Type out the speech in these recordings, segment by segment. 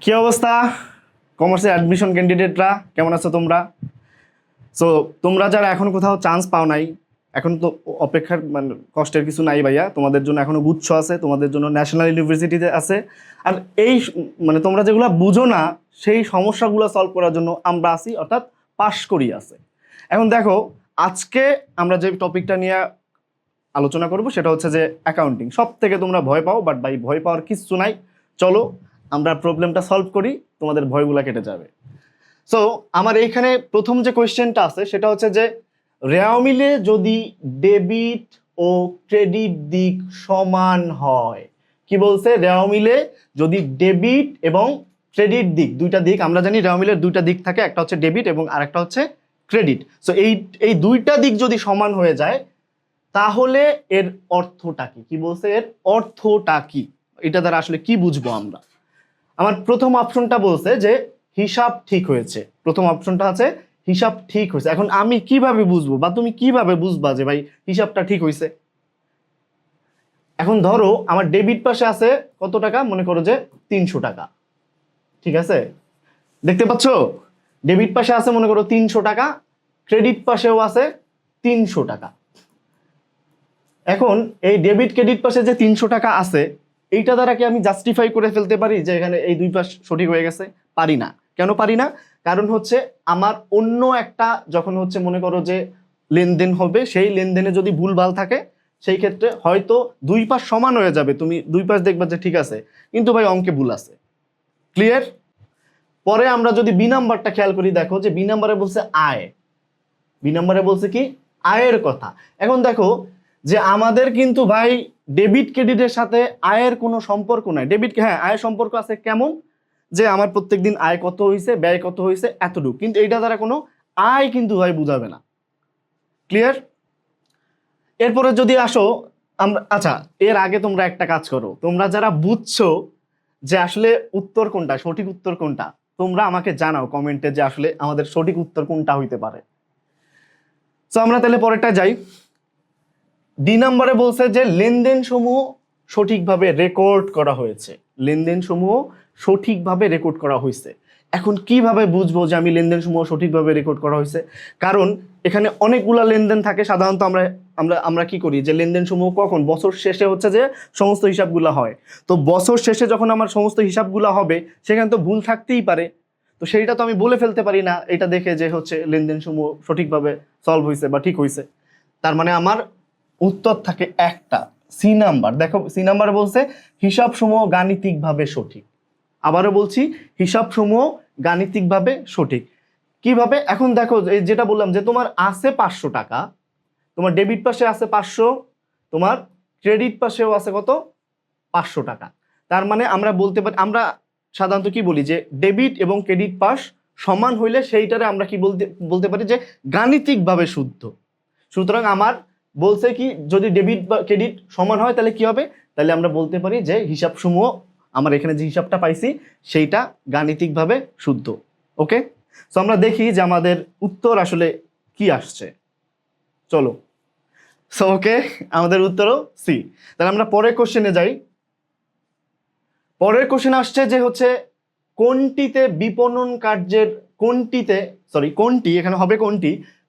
কি অবস্থা কমার্সে অ্যাডমিশন ক্যান্ডিডেটরা, কেমন আছো তোমরা? সো তোমরা যারা এখন কোথাও চান্স পাও নাই, এখন তো অপেক্ষার মানে কষ্টের কিছু নাই ভাইয়া, তোমাদের জন্য এখনো গুচ্ছ আছে, তোমাদের জন্য ন্যাশনাল ইউনিভার্সিটিতে আছে। আর এই মানে তোমরা যেগুলো বুঝো না সেই সমস্যাগুলো সলভ করার জন্য আমরা আছি, অর্থাৎ পাশ করি আছে। এখন দেখো, আজকে আমরা যে টপিকটা নিয়ে আলোচনা করব সেটা হচ্ছে যে অ্যাকাউন্টিং। সব থেকে তোমরা ভয় পাও, বাট ভাই ভয় পাওয়ার কিচ্ছু নাই। চলো আমরা প্রবলেমটা সলভ করি, তোমাদের ভয়গুলো কেটে যাবে। সো আমার এইখানে প্রথম যে কোয়েশ্চেনটা আছে সেটা হচ্ছে যে রেওয়া মিলে যদি ডেবিট ও ক্রেডিট দিক সমান হয়। কি বলছে? রেওয়া মিলে যদি ডেবিট এবং ক্রেডিট দিক, দুইটা দিক আমরা জানি রেওয়া মিলের দুইটা দিক থাকে, একটা হচ্ছে ডেবিট এবং আরেকটা হচ্ছে ক্রেডিট। সো এই দুইটা দিক যদি সমান হয়ে যায় তাহলে এর অর্থটা কি? কি বলছে? এর অর্থটা কি? এটা দ্বারা আসলে কি বুঝবো আমরা? আমার প্রথম অপশনটা বলছে যে হিসাব ঠিক হয়েছে। প্রথম অপশনটা আছে হিসাব ঠিক হয়েছে। এখন আমি কিভাবে বুঝবো বা তুমি কিভাবে বুঝবা যে ভাই হিসাবটা ঠিক হয়েছে? এখন ধরো আমার ডেবিট পাশে আছে কত টাকা, মনে করো যে 300 টাকা, ঠিক আছে? দেখতে পাচ্ছ ডেবিট পাশে আছে মনে করো 300 টাকা, ক্রেডিট পাশেও আছে 300 টাকা। এখন এই ডেবিট ক্রেডিট পাশে যে 300 টাকা আছে, এইটা দ্বারা কি আমি জাস্টিফাই করে ফেলতে পারি যে এখানে এই দুই পাশ সঠিক হয়ে গেছে? পারি না। কেন পারি না? কারণ হচ্ছে আমার অন্য একটা যখন হচ্ছে মনে করো যে লেনদেন হবে, সেই লেনদেনে যদি ভুলভাল থাকে সেই ক্ষেত্রে হয়তো দুই পাশ সমান হয়ে যাবে, তুমি দুই পাশ দেখবা যে ঠিক আছে, কিন্তু ভাই অঙ্কে ভুল আছে। ক্লিয়ার? পরে আমরা যদি বি নাম্বারটা খেয়াল করি, দেখো যে বি নাম্বারে বলছে আয়। বি নাম্বারে বলছে কি? আয়ের কথা। এখন দেখো যে আমাদের কিন্তু ভাই ডেবিট ক্রেডিটের সাথে আয়ের কোনো সম্পর্ক নাই। ডেবিট, হ্যাঁ আয়ের সম্পর্ক আছে, কেমন? যে আমার প্রত্যেকদিন আয় কত হয়েছে, ব্যয় কত হয়েছে, এতটুকু, কিন্তু এইটা দ্বারা কোনো আয় কিন্তু ভাই বুঝাবে না। ক্লিয়ার? এরপরে যদি আসো আমরা, আচ্ছা এর আগে তোমরা একটা কাজ করো, তোমরা যারা বুঝছো যে আসলে উত্তর কোনটা, সঠিক উত্তর কোনটা, তোমরা আমাকে জানাও কমেন্টে যে আসলে আমাদের সঠিক উত্তর কোনটা হইতে পারে। তো আমরা তাহলে পরেরটা যাই। ডি নাম্বারে বলছে যে লেনদেন সমূহ সঠিকভাবে রেকর্ড করা হয়েছে। লেনদেন সমূহ সঠিকভাবে রেকর্ড করা হয়েছে। এখন কিভাবে বুঝবো যে আমি লেনদেন সমূহ সঠিকভাবে রেকর্ড করা হয়েছে? কারণ এখানে অনেকগুলা লেনদেন থাকে। সাধারণত আমরা আমরা আমরা কি করি যে লেনদেন সমূহ কখন? বছর শেষে হচ্ছে যে সমস্ত হিসাবগুলো হয়। তো বছর শেষে যখন আমার সমস্ত হিসাবগুলো হবে সেখানে তো ভুল থাকতেই পারে। তো সেইটা তো আমি বলে ফেলতে পারি না এটা দেখে যে হচ্ছে লেনদেন সমূহ সঠিকভাবে সলভ হয়েছে বা ঠিক হয়েছে। তার মানে আমার উত্তর থাকে একটা, সি নাম্বার। দেখো সি নাম্বার বলছে হিসাব সমূহ গাণিতিকভাবে সঠিক। আবারও বলছি, হিসাব সমূহ গাণিতিকভাবে সঠিক। কিভাবে? এখন দেখো যেটা বললাম যে তোমার আছে 500 টাকা, তোমার ডেবিট পাশে আছে 500, তোমার ক্রেডিট পাশেও আছে কত? 500 টাকা। তার মানে আমরা বলতে পারি, আমরা সাধারণত কি বলি যে ডেবিট এবং ক্রেডিট পাশ সমান হইলে সেইটারে আমরা কি বলতে পারি যে গাণিতিকভাবে শুদ্ধ। সুতরাং আমার বলছে কি যদি ডেবিট বা ক্রেডিট সমান হয় তাহলে কি হবে? তাহলে আমরা বলতে পারি যে হিসাব সমূহ, আমার এখানে যে হিসাবটা পাইছি সেইটা গাণিতিকভাবে শুদ্ধ। ওকে, সো আমরা দেখি যে আমাদের উত্তর আসলে কি আসছে। চলো, সো ওকে, আমাদের উত্তরও সি। তাহলে আমরা পরের কোশ্চেনে যাই। পরের কোশ্চেন আসছে যে হচ্ছে কোনটিতে বিপণন কার্যের, কোনটি এখানে হবে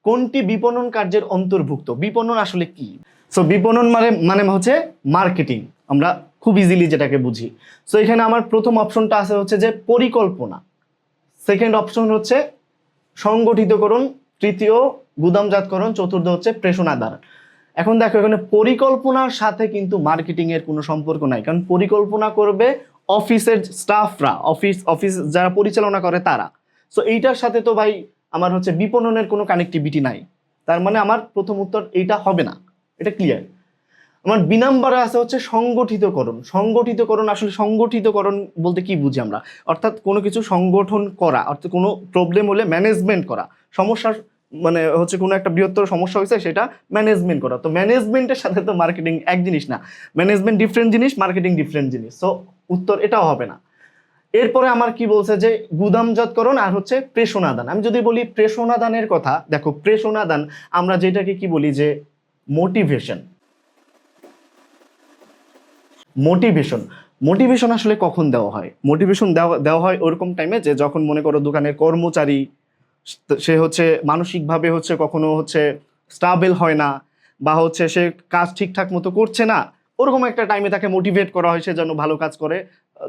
কোনটি বিপণন কার্যের অন্তর্ভুক্ত? বিপণন আসলে কি? সো বিপণন মানে মানে হচ্ছে মার্কেটিং, আমরা খুব ইজিলি যেটাকে বুঝি। সো এখানে আমার প্রথম অপশনটা আছে হচ্ছে যে পরিকল্পনা, সেকেন্ড অপশন হচ্ছে সংগঠিতকরণ, তৃতীয় গুদামজাতকরণ, চতুর্থ হচ্ছে প্রেষণাদান। এখন দেখো এখানে পরিকল্পনার সাথে কিন্তু মার্কেটিং এর কোনো সম্পর্ক নাই, কারণ পরিকল্পনা করবে অফিসের স্টাফরা, অফিস যারা পরিচালনা করে তারা। সো এইটার সাথে তো ভাই আমার হচ্ছে বিপণনের কোনো কানেক্টিভিটি নাই। তার মানে আমার প্রথম উত্তর এইটা হবে না, এটা ক্লিয়ার। আমার বি নাম্বারে আছে হচ্ছে সংগঠিতকরণ। সংগঠিতকরণ, আসলে সংগঠিতকরণ বলতে কি বুঝি আমরা? অর্থাৎ কোনো কিছু সংগঠন করা, অর্থাৎ কোনো প্রবলেম হলে ম্যানেজমেন্ট করা, সমস্যার মানে হচ্ছে কোনো একটা বৃহত্তর সমস্যা হয়েছে সেটা ম্যানেজমেন্ট করা। তো ম্যানেজমেন্টের সাথে তো মার্কেটিং এক জিনিস না, ম্যানেজমেন্ট ডিফারেন্ট জিনিস, মার্কেটিং ডিফারেন্ট জিনিস। সো উত্তর এটাও হবে না। এরপরে আমার কি বলছে যে গুদামজাতকরণ আর হচ্ছে প্রেষণাদান। আমি যদি বলি প্রেষণাদানের কথা, দেখো প্রেষণাদান আমরা যেটাকে কি বলি যে মোটিভেশন। মোটিভেশন মোটিভেশন আসলে কখন দেওয়া হয়? মোটিভেশন দেওয়া হয় ওরকম টাইমে যে যখন মনে করো দোকানের কর্মচারী সে হচ্ছে মানসিকভাবে হচ্ছে কখনো হচ্ছে স্টাবেল হয় না, বা হচ্ছে সে কাজ ঠিকঠাক মতো করছে না, ওরকম একটা টাইমে তাকে মোটিভেট করা হয় সে যেন ভালো কাজ করে,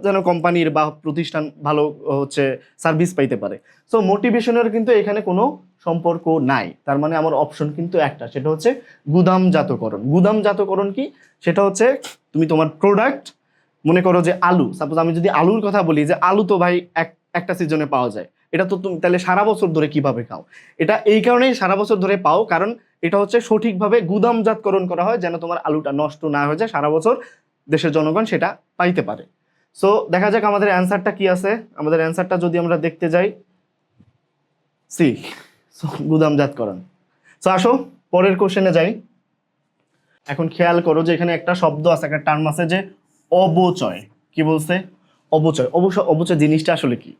যেন কোম্পানির বা প্রতিষ্ঠান ভালো হচ্ছে সার্ভিস পাইতে পারে। সো মোটিভেশনের কিন্তু এখানে কোনো সম্পর্ক নাই। তার মানে আমার অপশন কিন্তু একটা, সেটা হচ্ছে গুদামজাতকরণ। গুদামজাতকরণ কি? সেটা হচ্ছে তুমি তোমার প্রোডাক্ট, মনে করো যে আলু, সাপোজ আমি যদি আলুর কথা বলি, যে আলু তো ভাই একটা সিজনে পাওয়া যায়, এটা তো তুমি তাহলে সারা বছর ধরে কিভাবে খাও? এটা এই কারণেই সারা বছর ধরে পাও, কারণ এটা হচ্ছে সঠিকভাবে গুদামজাতকরণ করা হয় যেন তোমার আলুটা নষ্ট না হয়ে যায়, সারা বছর দেশের জনগণ সেটা পাইতে পারে। সো দেখা যাক আমাদের অ্যান্সারটা কি আছে। আমাদের অ্যান্সারটা যদি আমরা দেখতে যাই, সি, গুদামজাতকরণ। সো আসো পরের কোশ্চেনে যাই। এখন খেয়াল করো যে এখানে একটা শব্দ আছে, একটা টার্ম আছে যে অবচয়। কি বলছে? অবচয়। অবচয় জিনিসটা আসলে কি?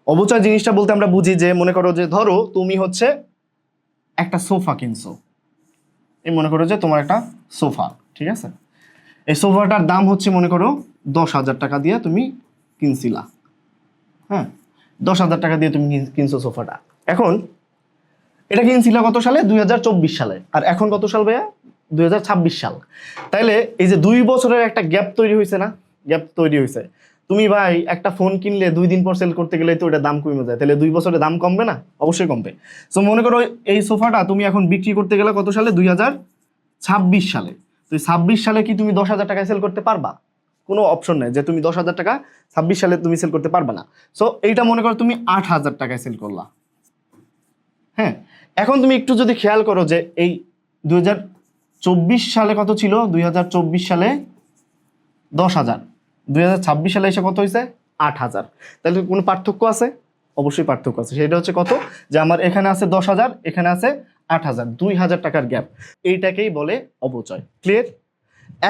অবচয় জিনিসটা বলতে আমরা বুঝি যে, মনে করো যে ধরো তুমি হচ্ছে একটা সোফা কিনছো, এই মনে করো যে তোমার একটা সোফা, ঠিক আছে, এই সোফাটার দাম হচ্ছে মনে করো 10,000 টাকা দিয়ে তুমি কিনছিলা। হ্যাঁ, 10,000 টাকা দিয়ে তুমি কিনছো সোফাটা। এখন এটা কিনছিলা কত সালে? 2024 সালে। আর এখন কত সাল ভাইয়া? 2026 সাল। তাইলে এই যে 2 বছরের একটা গ্যাপ তৈরি হয়েছে না? গ্যাপ তৈরি হয়েছে। তুমি ভাই একটা ফোন কিনলে 2 দিন পর সেল করতে গেলে তো ওটা দাম কমে যায়, তাহলে 2 বছরে দাম কমবে না? অবশ্যই কমবে। সো মনে করো এই সোফাটা তুমি এখন বিক্রি করতে গেলে কত সালে? 2026 সালে। তো 26 সালে কি তুমি 10,000 টাকায় সেল করতে পারবা? কোনো অপশন নেই যে তুমি 10,000 টাকা 26 সালে তুমি সেল করতে পারবা না। সো এইটা মনে করো তুমি 8,000 টাকায় সেল করলা। হ্যাঁ, এখন তুমি একটু যদি খেয়াল করো যে এই 2024 সালে কত ছিল? 2024 সালে 10,000, 2026 সালে এসে কত হয়েছে? 8,000। তাহলে কোনো পার্থক্য আছে? অবশ্যই পার্থক্য আছে। সেটা হচ্ছে কত? যে আমার এখানে আছে 10,000, এখানে আছে 8,000, 2,000 টাকার গ্যাপ। এইটাকেই বলে অবচয়। ক্লিয়ার?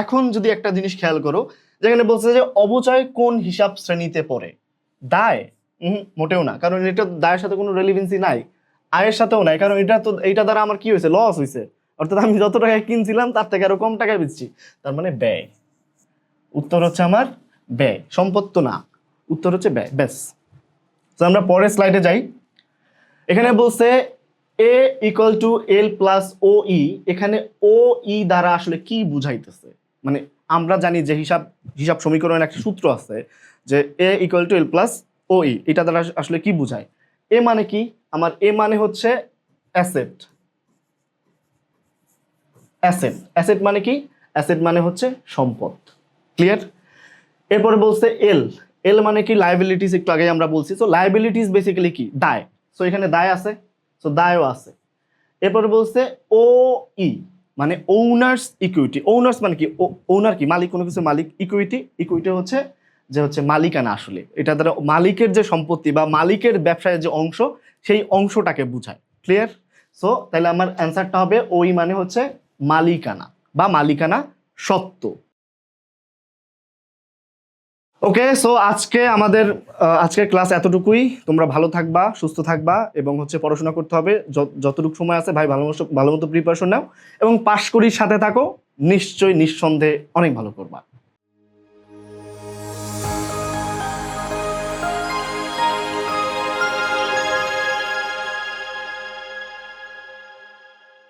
এখন যদি একটা জিনিস খেয়াল করো, যেখানে বলছে যে অবচয় কোন হিসাব শ্রেণীতে পড়ে? দায়? মোটেও না, কারণ এটা দায়ের সাথে কোনো রেলিভেন্সি নাই, আয়ের সাথেও নাই, কারণ এইটা দ্বারা আমার কি হয়েছে? লস হয়েছে। অর্থাৎ আমি যত টাকায় কিনছিলাম তার থেকে আরো কম টাকায় বেচছি, তার মানে ব্যয়। উত্তর হচ্ছে আমার ব্যয়, সম্পদ তো না। উত্তর হচ্ছে ব্যয়। ব্যাস। তো আমরা পরের স্লাইডে যাই। এখানে বলছে এ ইকুয়াল টু এল প্লাস ও ই। এখানে ও ই দ্বারা আসলে কি বুঝাইতেছে? মানে আমরা জানি যে হিসাব সমীকরণের একটা সূত্র আছে যে এ ইকুয়াল টু এল প্লাস ও ই, এটা দ্বারা আসলে কি বুঝায়? এ মানে কি? আমার এ মানে হচ্ছে অ্যাসেট। অ্যাসেট, অ্যাসেট মানে কি? অ্যাসেট মানে হচ্ছে সম্পদ। ক্লিয়ার? এরপরে বলছে এল। এল মানে কি? লায়াবিলিটিস। একটু আগে আমরা বলছি। সো লায়াবিলিটিস বেসিক্যালি কি? দায়। সো এখানে দায় আছে, সো দায়ও আছে। এরপরে বলছে ও ই মানে ওনার্স ইকুইটি। ওনার্স মানে কি? ওনার কি? মালিক, কোনো কিছু মালিক। ইকুইটি, ইকুইটি হচ্ছে যে হচ্ছে মালিকানা। আসলে এটা দ্বারা মালিকের যে সম্পত্তি বা মালিকের ব্যবসায়ের যে অংশ, সেই অংশটাকে বোঝায়। ক্লিয়ার? সো তাহলে আমার অ্যান্সারটা হবে ওই মানে হচ্ছে মালিকানা বা মালিকানা সত্ত্ব। ওকে, সো আজকের ক্লাস এতটুকুই। তোমরা ভালো থাকবা, সুস্থ থাকবা, এবং হচ্ছে পড়াশোনা করতে হবে। যতটুকু সময় আছে ভাই ভালো মতো প্রিপারেশন নাও এবং পাশ করির সাথে থাকো। নিশ্চয়ই নিঃসন্দেহে অনেক ভালো করবা।